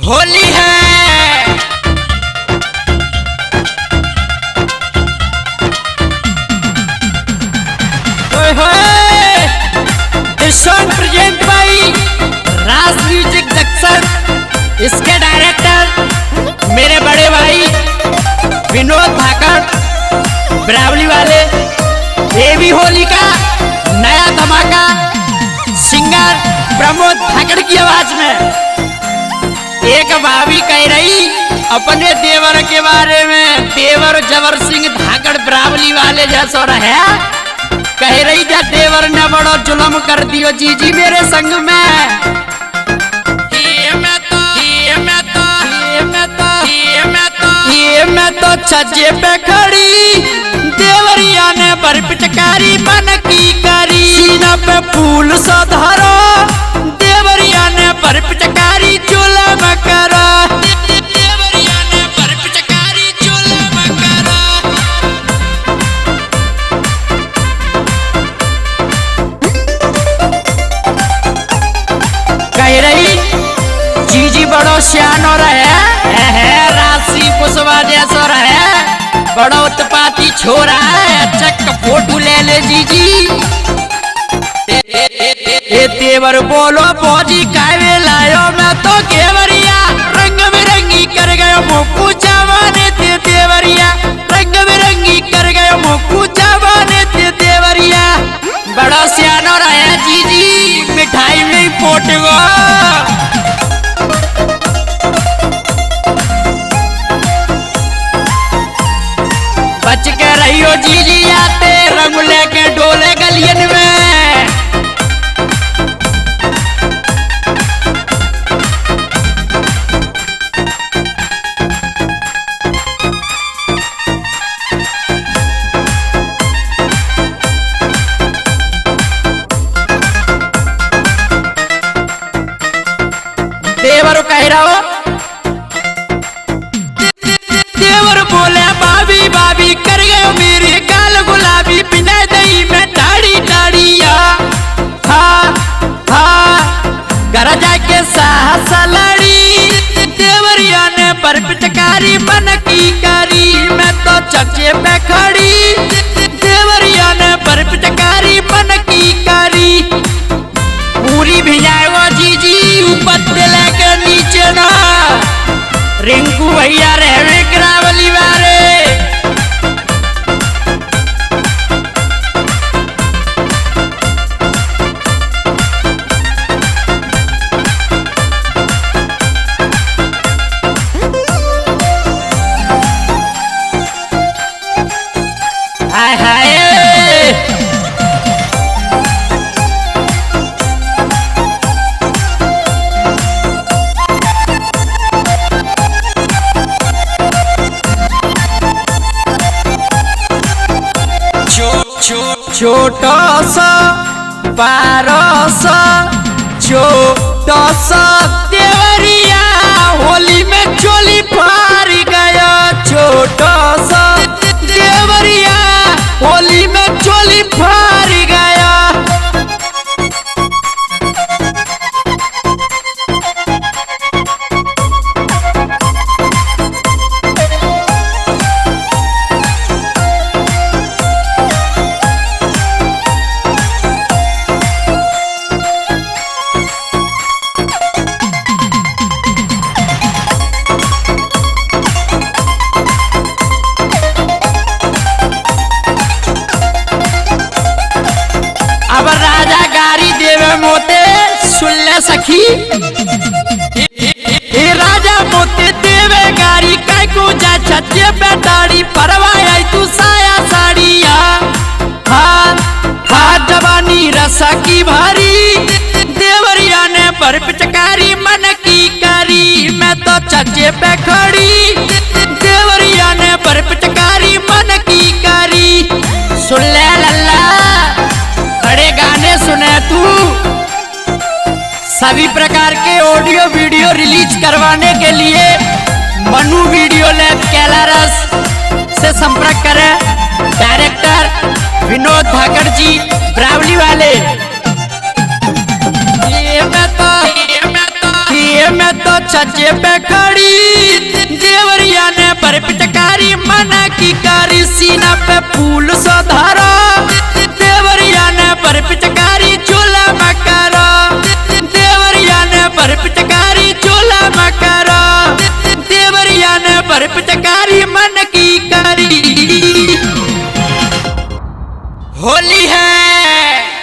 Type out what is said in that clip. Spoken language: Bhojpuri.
होली है। ओए होए, दिस सॉन्ग प्रेजेंट बाई राज म्यूजिक जंक्शन। इसके डायरेक्टर मेरे बड़े भाई विनोद धाकड़ ब्रावली वाले। ये भी होली का नया धमाका सिंगर प्रमोद धाकड़ की आवाज में। एक भाभी कह रही अपने देवर के बारे में, देवर जबर सिंह धाकड़ ब्रावली वाले जैसा रहे। कह रही जा देवर ने बड़ो जुल्म कर दियो जीजी मेरे संग में। मैं तो छज्जे पे खड़ी देवरिया ने भर पिचकारी मन की करी। सीना पे फूल सा धरो देवरिया ने भर पिचकारी जुल्म करो। देवरिया ने भर पिचकारी जुल्म करो। कह रही जीजी बड़ो सियानो रहे राशि पुष्पा जैसा रहे। बड़ा उत्पाती छोरा है, चक फोटो ले ले जीजी। ए देवर बोलो फौजी कावे लायो मैं तो केवरिया। रंग बिरंगी कर गयो मुकू जवाने ते देवरिया। रंग बिरंगी कर गयो मुकू जवाने ते देवरिया। बड़ा सियानो रहे जीजी मिठाई में फोट गो। बच के रहियो जीजी आते रंग लेके डोले गलियन में। देवर कह रहा हो देवर बोले भाभी भाभी कर गए मेरे गाल गुलाबी। बिना दही में दाढ़ी दाढ़िया घर जाके साहस लड़ी। देवरिया ने पर पिचकारी मन की करी। मैं तो चर्चे पे खड़ी देवरिया ने पर पिचकारी मन की करी। पूरी भिजाएगा जीजी ऊपर से लेकर नीचे ना। रिंकू भैया रहवे ग्रावली वाले। हाय हाय छोटा सा बारह सा छोटा सा देवरिया होली में चोली फार गया। छोटा सा देवरिया होली में चोली फार गया। अब राजा गारी देवे मोते सुन ले सखी। हे राजा मोते देवे गारी काय को जा छज्जे पे दाढ़ी परवाई तू साया साड़िया। हाथ जवानी रसा की भारी देवरिया ने पर पिचकारी मन की करी। मैं तो छज्जे पे खड़ी देवरिया ने पर पिचकारी मन की करी। सुन ले लल्ला बड़े गाने सुने तू। सभी प्रकार के ऑडियो वीडियो रिलीज करवाने के लिए मनु वीडियो लैब कैलारस से संपर्क करें। डायरेक्टर विनोद धाकड़ जी ब्रावली वाले। ये मैं तो छज्जे पे खड़ी देवरिया ने पर पिचकारी मना की कारी सीना पे फूल सो धारा